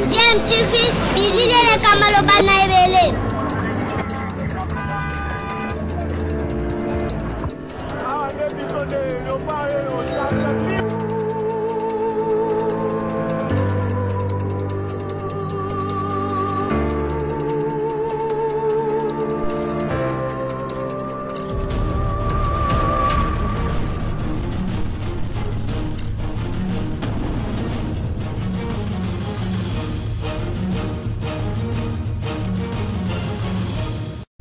DMTV, bilile kamalo bana ebele.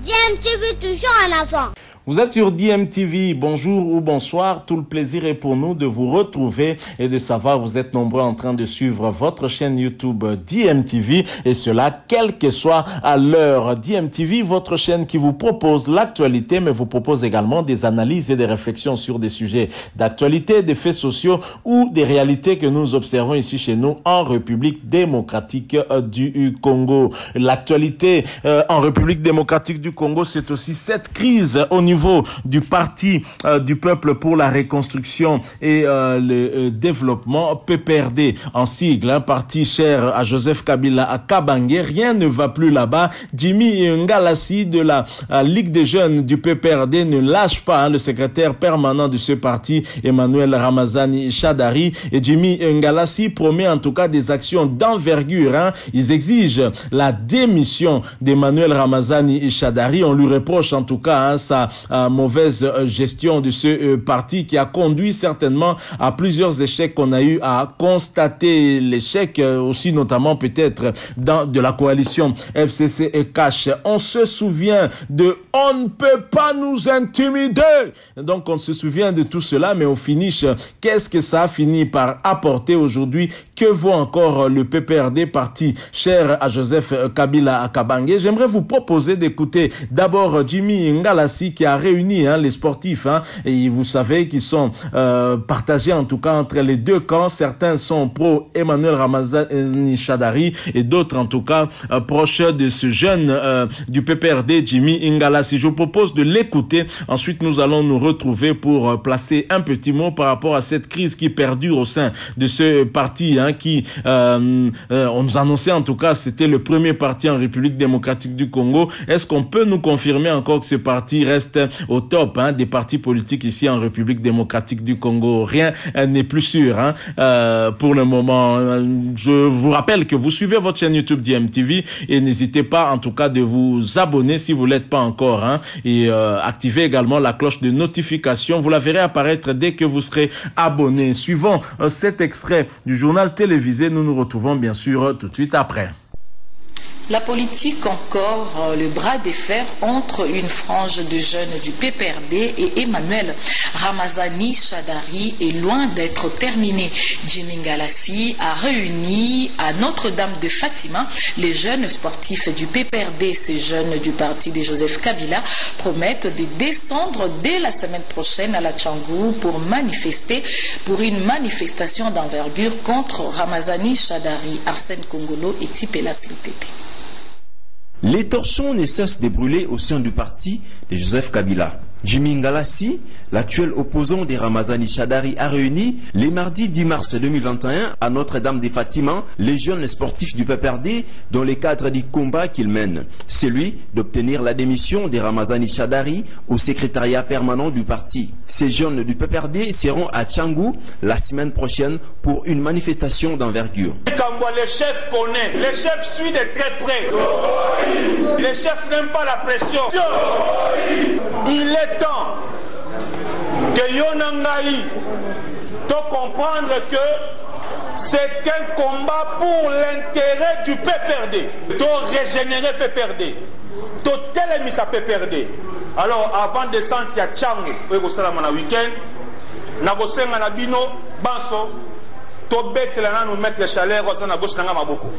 DMTV toujours en avant. Vous êtes sur DMTV, bonjour ou bonsoir, tout le plaisir est pour nous de vous retrouver et de savoir vous êtes nombreux en train de suivre votre chaîne YouTube DMTV et cela quelle que soit à l'heure. DMTV, votre chaîne qui vous propose l'actualité mais vous propose également des analyses et des réflexions sur des sujets d'actualité, des faits sociaux ou des réalités que nous observons ici chez nous en République démocratique du Congo. L'actualité en République démocratique du Congo, c'est aussi cette crise au niveau du parti du peuple pour la reconstruction et le développement, PPRD en sigle, un parti cher à Joseph Kabila à Kabange. Rien ne va plus là-bas. Jimmy Ngalassi de la Ligue des jeunes du PPRD ne lâche pas le secrétaire permanent de ce parti, Emmanuel Ramazani Shadari. Et Jimmy Ngalassi promet en tout cas des actions d'envergure. Ils exigent la démission d'Emmanuel Ramazani Shadari. On lui reproche en tout cas sa mauvaise gestion de ce parti qui a conduit certainement à plusieurs échecs qu'on a eu à constater. L'échec aussi notamment peut-être de la coalition FCC et Cash. On se souvient de « on ne peut pas nous intimider ». Donc on se souvient de tout cela, mais au finish, qu'est-ce que ça a fini par apporter aujourd'hui? Que vaut encore le PPRD, parti cher à Joseph Kabila à Kabange? J'aimerais vous proposer d'écouter d'abord Jimmy Ngalassi qui a réuni les sportifs et vous savez qu'ils sont partagés en tout cas entre les deux camps. Certains sont pro Emmanuel Ramazani Shadari et d'autres en tout cas proches de ce jeune du PPRD, Jimmy Ngalassi. Je vous propose de l'écouter. Ensuite, nous allons nous retrouver pour placer un petit mot par rapport à cette crise qui perdure au sein de ce parti qui, on nous annonçait en tout cas, c'était le premier parti en République démocratique du Congo. Est-ce qu'on peut nous confirmer encore que ce parti reste au top des partis politiques ici en République démocratique du Congo? Rien n'est plus sûr pour le moment. Je vous rappelle que vous suivez votre chaîne YouTube DMTV et n'hésitez pas en tout cas de vous abonner si vous ne l'êtes pas encore et activez également la cloche de notification. Vous la verrez apparaître dès que vous serez abonné. Suivant cet extrait du journal télévisé, nous nous retrouvons bien sûr tout de suite après. La politique encore, le bras de fer entre une frange de jeunes du PPRD et Emmanuel Ramazani Shadari est loin d'être terminé. Jimmy Ngalassi a réuni à Notre-Dame de Fatima les jeunes sportifs du PPRD. Ces jeunes du parti de Joseph Kabila promettent de descendre dès la semaine prochaine à la Tchangou pour manifester pour une manifestation d'envergure contre Ramazani Shadari, Arsène Kongolo et Tipelas Lutete. Les torchons ne cessent de brûler au sein du parti de Joseph Kabila. Jimmy Ngalassi, l'actuel opposant de Ramazani Shadari, a réuni les mardis 10 mars 2021 à Notre-Dame de Fatima les jeunes sportifs du PPRD dans le cadre du combat qu'ils mènent, celui d'obtenir la démission de Ramazani Shadari au secrétariat permanent du parti. Ces jeunes du PPRD seront à Tchangou la semaine prochaine pour une manifestation d'envergure. Les chefs connaissent, les chefs suivent de très près. Les chefs n'aiment pas la pression. Il est temps que Yonangaï de comprendre que c'est un combat pour l'intérêt du PPRD, de régénérer PPRD, de télémis à PPRD. Alors avant de sentir à Tchangou, vous savez, mon week-end, Nagosenga Nabino, Banso, Tobet, nous mettre les chaleurs, on a gauche beaucoup.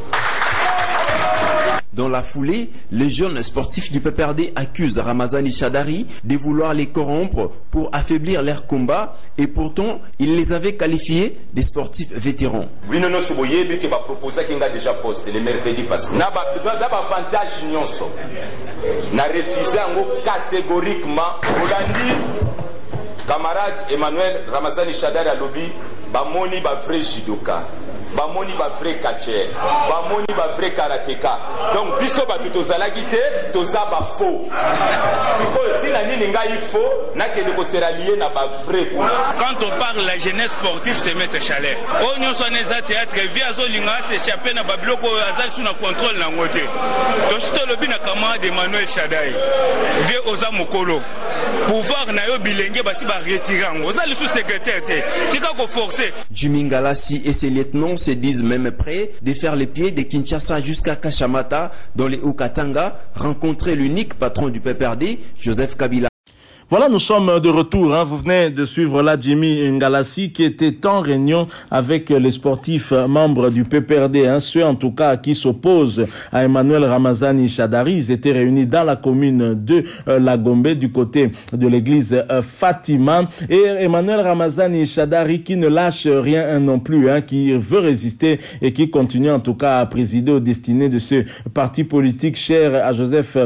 Dans la foulée, les jeunes sportifs du PPRD accusent Ramazani Shadari de vouloir les corrompre pour affaiblir leur combat et pourtant, il les avait qualifiés des sportifs vétérans. Oui, non, c'est Boyebi qui va proposer qu'il a déjà posté le mercredi passé. N'a pas avantage nyonso. N'a refusé catégoriquement. Holandi, camarade Emmanuel Ramazani Shadari à lobby, bamoni ba vrai judoka. bamoni ba vrai catcheur, bamoni ba vrai karatéka. Donc biso batu tozalaki te, toza ba faux. Siko tina nini ngai faux, na ke de sera lié na ba vrai. Quand on parle de la jeunesse sportive, c'est mettre chalet. On y a des théâtre, via Zolinga, c'est échappé na babloko azal sous na contrôle na ngote. Donc c'est le bin na camarade Emmanuel Shadari. Vieux Oza Mokolo. Pouvoir na yo bilenge basi ba retirer ngo. Ozali sous secrétaire te. Tika ko forcer. Jimmy Ngalassi et ses lieutenants se disent même prêts de faire les pieds de Kinshasa jusqu'à Kachamata dans les Haut-Katanga, rencontrer l'unique patron du PPRD, Joseph Kabila. Voilà, nous sommes de retour. Vous venez de suivre là Jimmy Ngalassi qui était en réunion avec les sportifs membres du PPRD, ceux en tout cas qui s'opposent à Emmanuel Ramazani Shadari. Ils étaient réunis dans la commune de La Gombe du côté de l'église Fatima. Et Emmanuel Ramazani Shadari qui ne lâche rien non plus, qui veut résister et qui continue en tout cas à présider aux destinées de ce parti politique cher à Joseph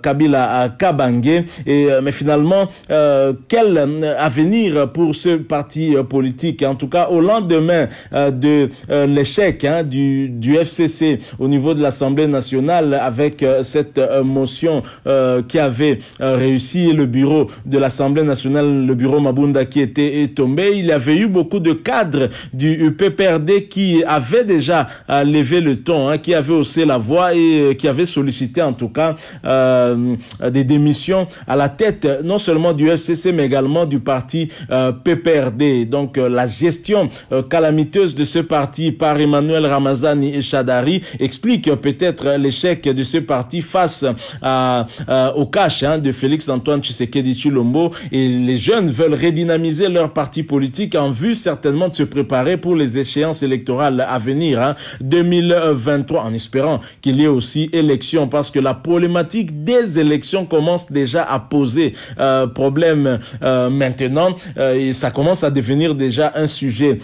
Kabila à Kabange. Mais finalement, quel avenir pour ce parti politique, en tout cas au lendemain de l'échec du FCC au niveau de l'Assemblée nationale avec cette motion qui avait réussi le bureau de l'Assemblée nationale, le bureau Mabunda qui était tombé. Il y avait eu beaucoup de cadres du PPRD qui avaient déjà levé le ton, qui avaient haussé la voix et qui avaient sollicité en tout cas des démissions à la tête non seulement du FCC mais également du parti PPRD. Donc la gestion calamiteuse de ce parti par Emmanuel Ramazani Shadari explique peut-être l'échec de ce parti face au cash de Félix-Antoine Tshisekedi Tshilombo, et les jeunes veulent redynamiser leur parti politique en vue certainement de se préparer pour les échéances électorales à venir 2023, en espérant qu'il y ait aussi élection, parce que la problématique des élections commence déjà à poser problème maintenant, et ça commence à devenir déjà un sujet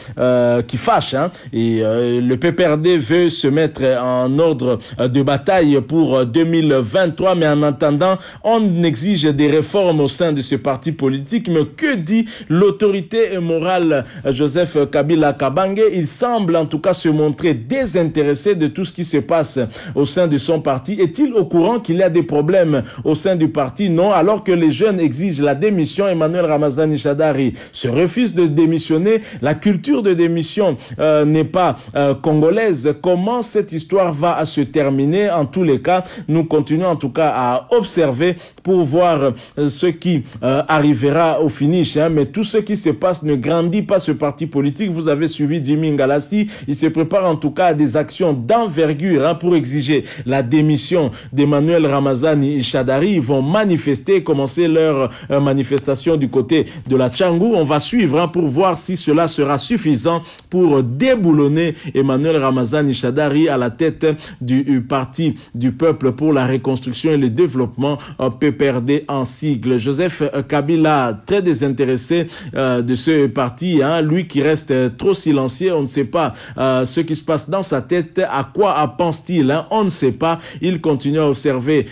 qui fâche, et le PPRD veut se mettre en ordre de bataille pour 2023, mais en attendant on exige des réformes au sein de ce parti politique. Mais que dit l'autorité morale Joseph Kabila Kabange? Il semble en tout cas se montrer désintéressé de tout ce qui se passe au sein de son parti. Est-il au courant qu'il y a des problèmes au sein du parti? Non, alors que les jeunes exigent la démission. Emmanuel Ramazani Shadari se refuse de démissionner. La culture de démission n'est pas congolaise. Comment cette histoire va se terminer? En tous les cas, nous continuons en tout cas à observer pour voir ce qui arrivera au finish. Mais tout ce qui se passe ne grandit pas ce parti politique. Vous avez suivi Jimmy Ngalassi. Il se prépare en tout cas à des actions d'envergure pour exiger la démission d'Emmanuel Ramazani Shadari. Ils vont manifester, commencer leur manifestation du côté de la Tchangou. On va suivre pour voir si cela sera suffisant pour déboulonner Emmanuel Ramazani Shadari à la tête du parti du peuple pour la reconstruction et le développement, PPRD en sigle. Joseph Kabila, très désintéressé de ce parti, lui qui reste trop silencieux. On ne sait pas ce qui se passe dans sa tête. À quoi pense-t-il? On ne sait pas. Il continue à observer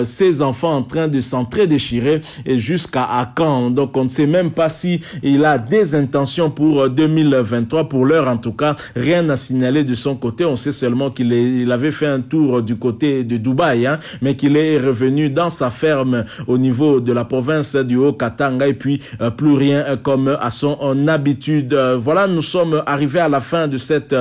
ses enfants en train de s'entre-déchirer, et jusqu'à quand. Donc on ne sait même pas si il a des intentions pour 2023. Pour l'heure en tout cas, rien à signaler de son côté. On sait seulement qu'il avait fait un tour du côté de Dubaï, mais qu'il est revenu dans sa ferme au niveau de la province du Haut-Katanga, et puis plus rien comme à son habitude. Voilà, nous sommes arrivés à la fin de cette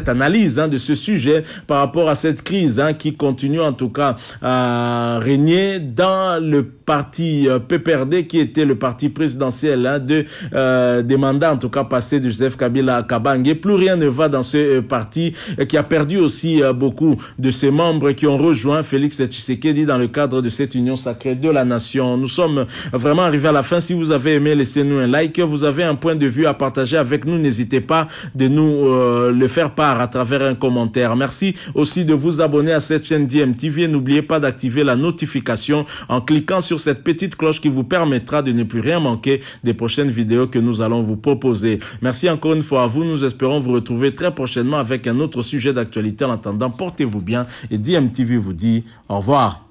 analyse de ce sujet par rapport à cette crise qui continue en tout cas à régner dans le parti PPRD, qui était le parti présidentiel des mandats en tout cas passés de Joseph Kabila Kabange. Plus rien ne va dans ce parti qui a perdu aussi beaucoup de ses membres qui ont rejoint Félix Tshisekedi dans le cadre de cette union sacrée de la nation. Nous sommes vraiment arrivés à la fin. Si vous avez aimé, laissez-nous un like. Vous avez un point de vue à partager avec nous, n'hésitez pas de nous le faire part à travers un commentaire. Merci aussi de vous abonner à cette chaîne DMTV et n'oubliez pas d'activer la notification en cliquant sur cette petite cloche qui vous permettra de ne plus rien manquer des prochaines vidéos que nous allons vous proposer. Merci encore une fois à vous. Nous espérons vous retrouver très prochainement avec un autre sujet d'actualité. En attendant, portez-vous bien et DMTV vous dit au revoir.